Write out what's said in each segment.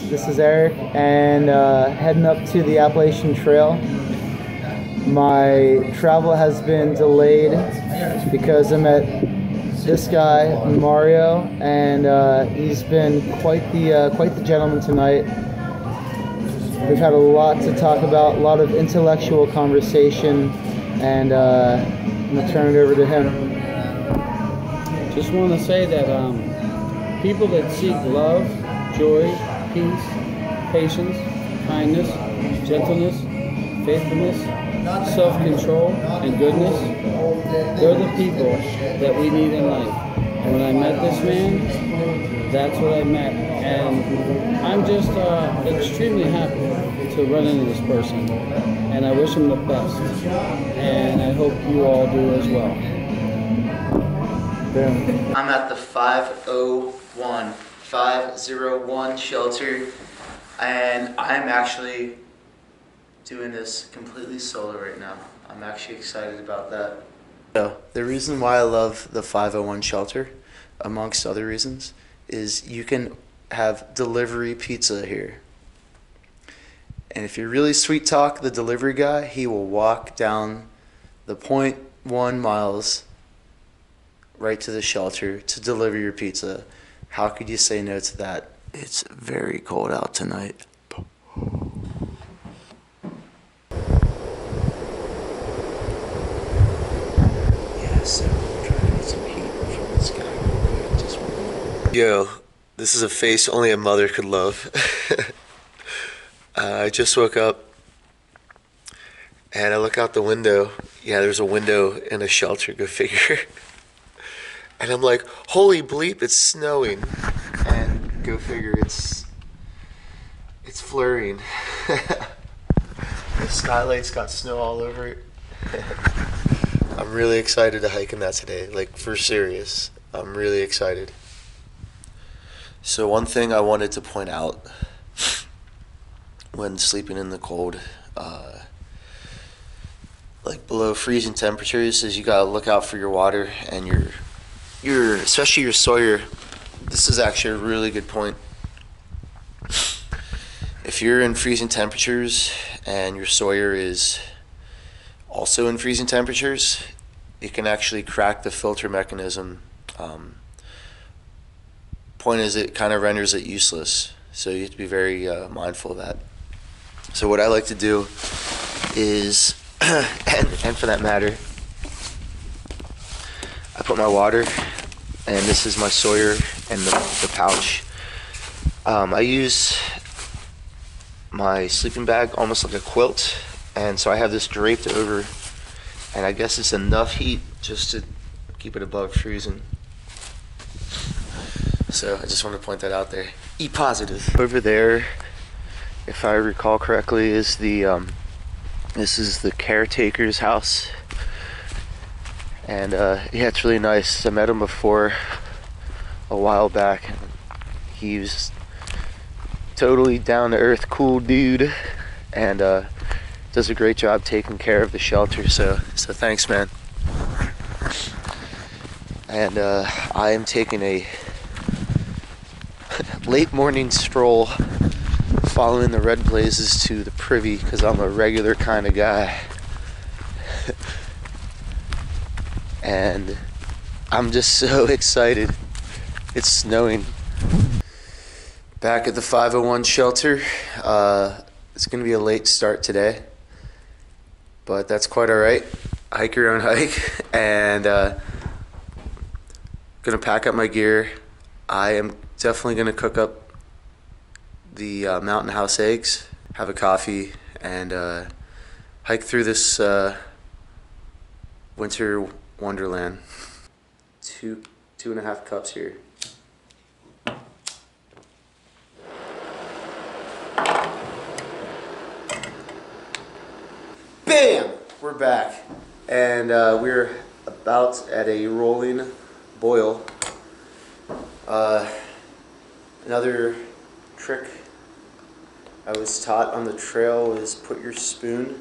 This is Eric, and heading up to the Appalachian Trail. My travel has been delayed because I met this guy, Mario, and he's been quite the gentleman tonight. We've had a lot to talk about, a lot of intellectual conversation, and I'm gonna turn it over to him. Just want to say that people that seek love, joy, peace, patience, kindness, gentleness, faithfulness, self-control, and goodness, they're the people that we need in life. And when I met this man, that's what I met. And I'm just extremely happy to run into this person. And I wish him the best. And I hope you all do as well. I'm at the 501 shelter, and I'm actually doing this completely solo right now. I'm actually excited about that. So the reason why I love the 501 shelter, amongst other reasons, is you can have delivery pizza here. And if you really sweet talk the delivery guy, he will walk down the 0.1 miles right to the shelter to deliver your pizza. How could you say no to that? It's very cold out tonight. Yeah, so I'm trying to get some heat from this guy. Yo, this is a face only a mother could love. I just woke up and I look out the window. Yeah, there's a window in a shelter, go figure. And I'm like, holy bleep, it's snowing. And go figure, it's flurrying. The skylight's got snow all over it. I'm really excited to hike in that today, like for serious. I'm really excited. So one thing I wanted to point out when sleeping in the cold, like below freezing temperatures, is you gotta look out for your water and your especially your Sawyer. This is actually a really good point. If you're in freezing temperatures and your Sawyer is also in freezing temperatures, it can actually crack the filter mechanism. Point is, it kind of renders it useless, so you have to be very mindful of that. So what I like to do is, and for that matter, I put my water, and this is my Sawyer and the pouch. I use my sleeping bag almost like a quilt, and so I have this draped over, and I guess it's enough heat just to keep it above freezing. So I just want to point that out there. E positive. Over there, if I recall correctly, is the this is the caretaker's house. And yeah, it's really nice. I met him before a while back. He was totally down to earth, cool dude, and does a great job taking care of the shelter. So thanks, man. And I am taking a late morning stroll, following the red blazes to the privy, because I'm a regular kind of guy. And I'm just so excited. It's snowing. Back at the 501 shelter. It's gonna be a late start today, but that's quite alright. Hike your own hike. And gonna pack up my gear. I am definitely gonna cook up the Mountain House eggs, have a coffee, and hike through this winter wonderland. Two and a half cups here. Bam! We're back, and we're about at a rolling boil. Another trick I was taught on the trail is put your spoon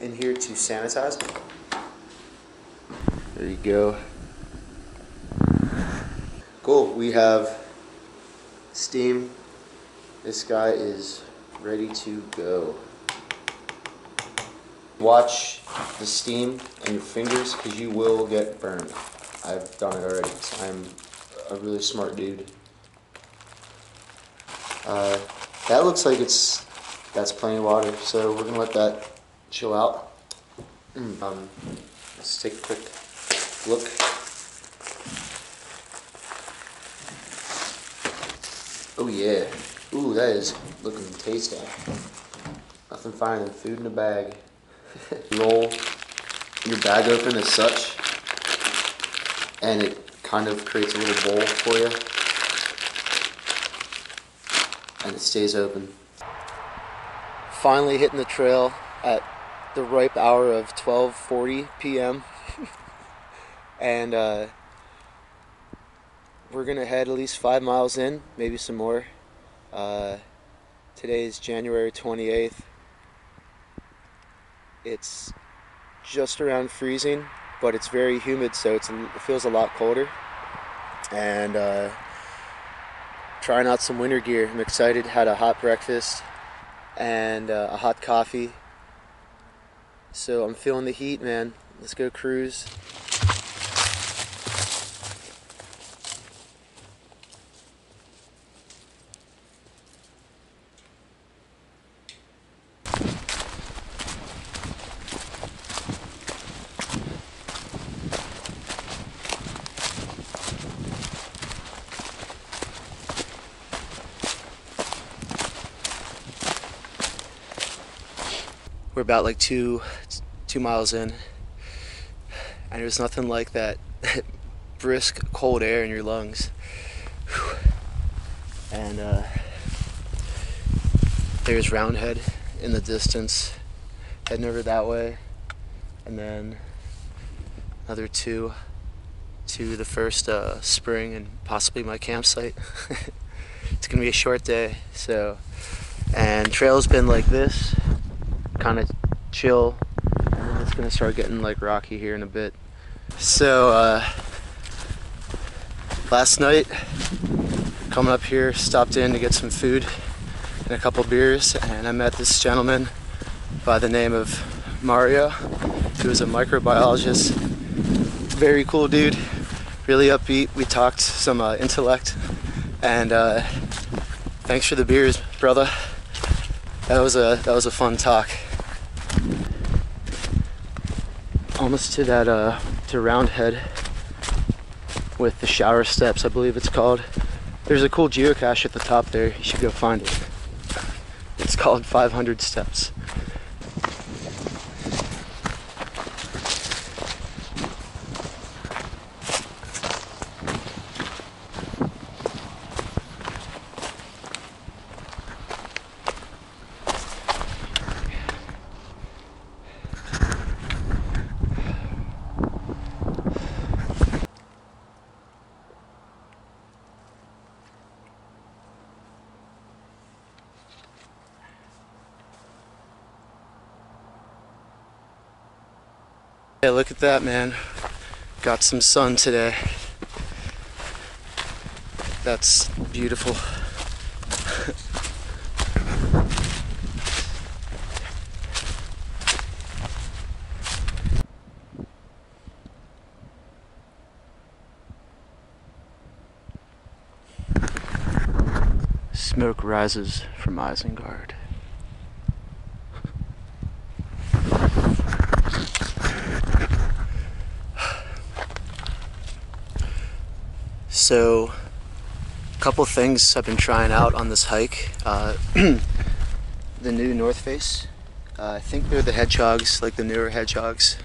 in here to sanitize. There you go. Cool, we have Steam. This guy is ready to go. Watch the steam on your fingers because you will get burned. I've done it already, so I'm a really smart dude. That looks like that's plenty of water, so we're gonna let that chill out. Let's take a quick look. Oh yeah. Ooh, that is looking tasty. Nothing finer than food in a bag. Roll your bag open as such, and it kind of creates a little bowl for you, and it stays open. Finally hitting the trail at the ripe hour of 12:40 p.m. and we're gonna head at least 5 miles in, maybe some more. Today is January 28th. It's just around freezing, but it's very humid, so it feels a lot colder. And trying out some winter gear. I'm excited. Had a hot breakfast and a hot coffee. So I'm feeling the heat, man. Let's go cruise. We're about like two miles in, and there's nothing like that brisk cold air in your lungs. Whew. And there's Roundhead in the distance, heading over that way, and then another two to the first spring and possibly my campsite. It's gonna be a short day, so, and trail's been like this, kind of chill, and then it's gonna start getting like rocky here in a bit. So last night, coming up here, stopped in to get some food and a couple beers, and I met this gentleman by the name of Mario, who is a microbiologist. Very cool dude, really upbeat. We talked some intellect, and thanks for the beers, brother. That was a fun talk. Almost to that to Roundhead with the shower steps, I believe it's called. There's a cool geocache at the top there. You should go find it. It's called 500 Steps. Hey, look at that, man. Got some sun today. That's beautiful. Smoke rises from Isengard. So, a couple things I've been trying out on this hike. The new North Face. I think they're the hedgehogs, like the newer hedgehogs.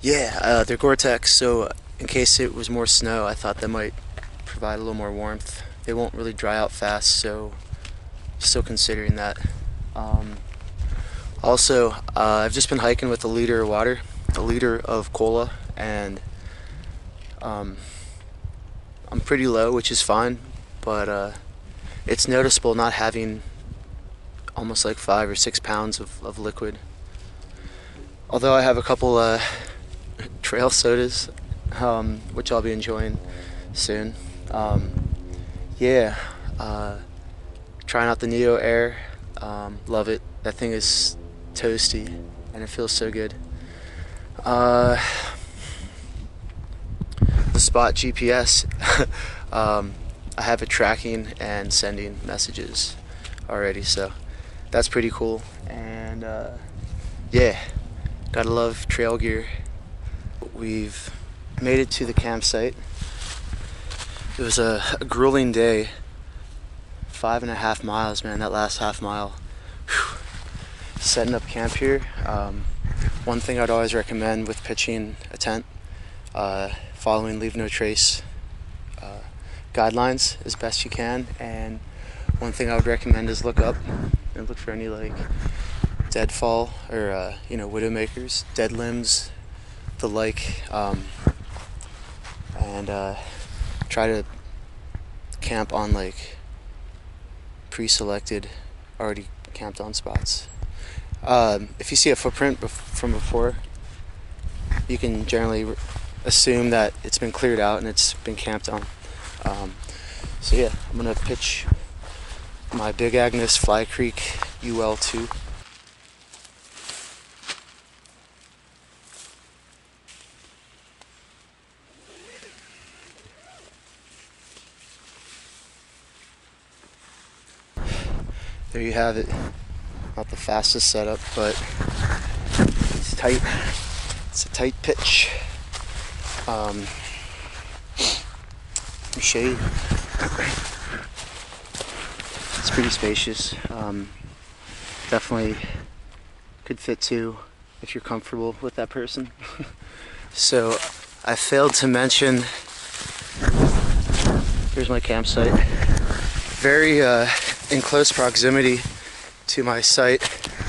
They're Gore-Tex, so in case it was more snow, I thought that might provide a little more warmth. They won't really dry out fast, so still considering that. Also, I've just been hiking with a liter of water, a liter of cola, and I'm pretty low, which is fine, but it's noticeable not having almost like 5 or 6 pounds of liquid. Although I have a couple trail sodas, which I'll be enjoying soon. Yeah, trying out the Neo Air. Love it. That thing is toasty and it feels so good. The Spot GPS. I have it tracking and sending messages already, so that's pretty cool. And yeah, gotta love trail gear. We've made it to the campsite. It was a grueling day. 5.5 miles, man, that last half mile. Whew. Setting up camp here. One thing I'd always recommend with pitching a tent, following leave no trace guidelines as best you can. And one thing I would recommend is look up and look for any like deadfall or widowmakers, dead limbs, the like, and try to camp on like pre-selected, already camped on spots. If you see a footprint from before, you can generally assume that it's been cleared out and it's been camped on. So yeah, I'm gonna pitch my Big Agnes Fly Creek UL2. There you have it. Not the fastest setup, but it's tight. It's a tight pitch. Let me show you. It's pretty spacious. Definitely could fit two if you're comfortable with that person. So I failed to mention, here's my campsite. Very in close proximity to my site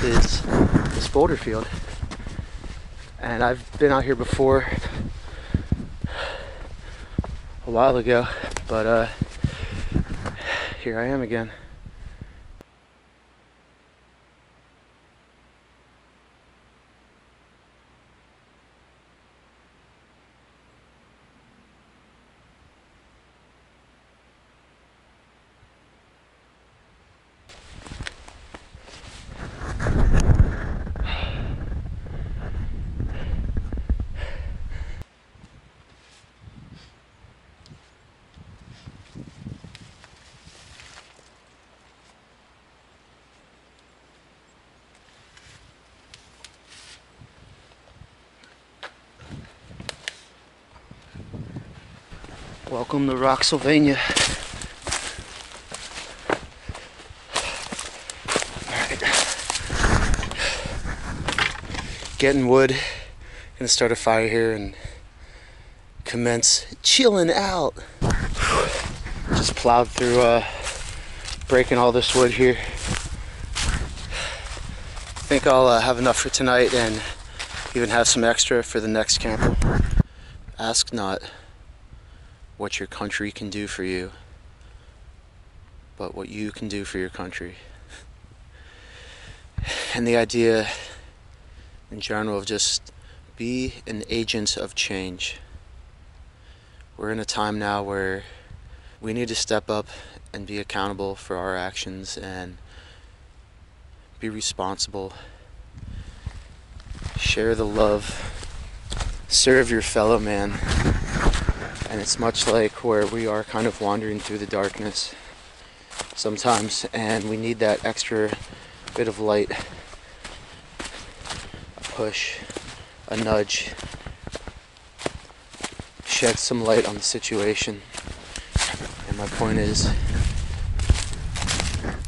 is this boulder field. And I've been out here before a while ago, but here I am again. Welcome to Rocksylvania. Alright. Getting wood. Gonna start a fire here and commence chilling out. Just plowed through breaking all this wood here. Think I'll have enough for tonight and even have some extra for the next camp. Ask not what your country can do for you, but what you can do for your country. And the idea in general of just be an agent of change. We're in a time now where we need to step up and be accountable for our actions and be responsible. Share the love. Serve your fellow man. And it's much like where we are kind of wandering through the darkness sometimes, and we need that extra bit of light, a push, a nudge, shed some light on the situation. And my point is,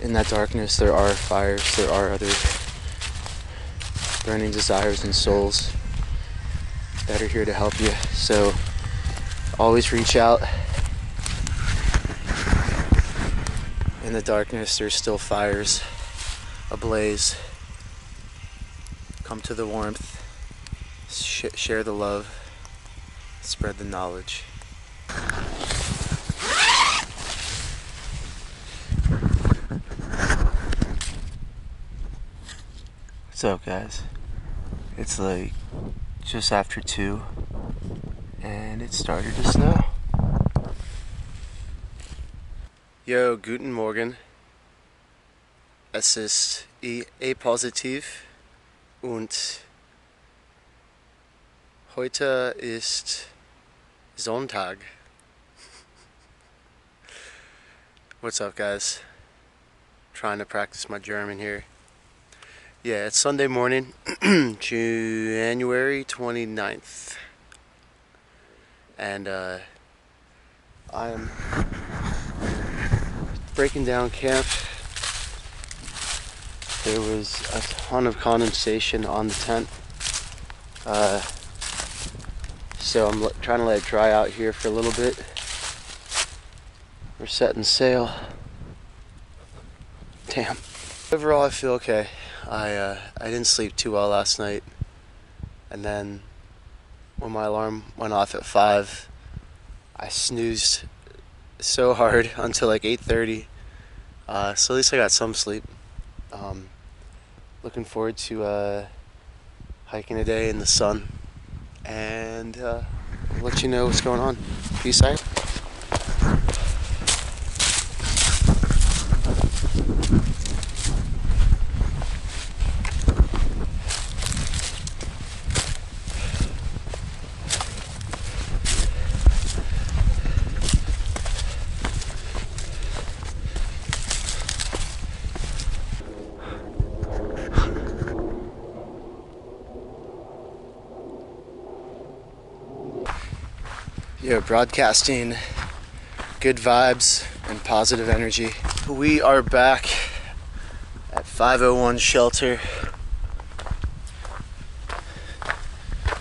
in that darkness there are fires, there are other burning desires and souls that are here to help you. So always reach out. In the darkness, there's still fires ablaze. Come to the warmth, share the love, spread the knowledge. What's up, guys? It's like just after 2. And it started to snow. Yo, guten Morgen. Es ist E positiv und heute ist Sonntag. What's up, guys? Trying to practice my German here. Yeah, it's Sunday morning, January 29th. And I am breaking down camp. There was a ton of condensation on the tent. So I'm trying to let it dry out here for a little bit. We're setting sail. Damn. Overall, I feel okay. I didn't sleep too well last night. And then when my alarm went off at 5, I snoozed so hard until like 8:30. So at least I got some sleep. Looking forward to hiking today in the sun. And I'll let you know what's going on. Peace out. You're broadcasting good vibes and positive energy. We are back at 501 shelter.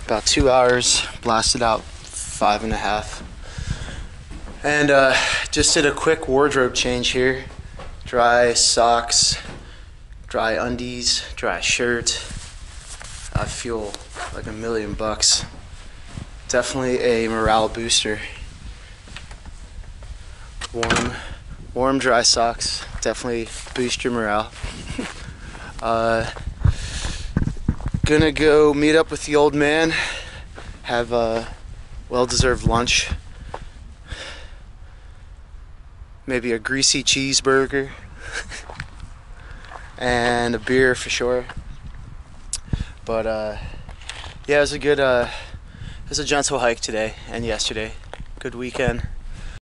About 2 hours, blasted out 5.5. And just did a quick wardrobe change here. Dry socks, dry undies, dry shirt. I feel like $1,000,000. Definitely a morale booster. Warm dry socks definitely boost your morale. Gonna go meet up with the old man, have a well-deserved lunch, maybe a greasy cheeseburger and a beer for sure. But yeah, it was a gentle hike today and yesterday. Good weekend.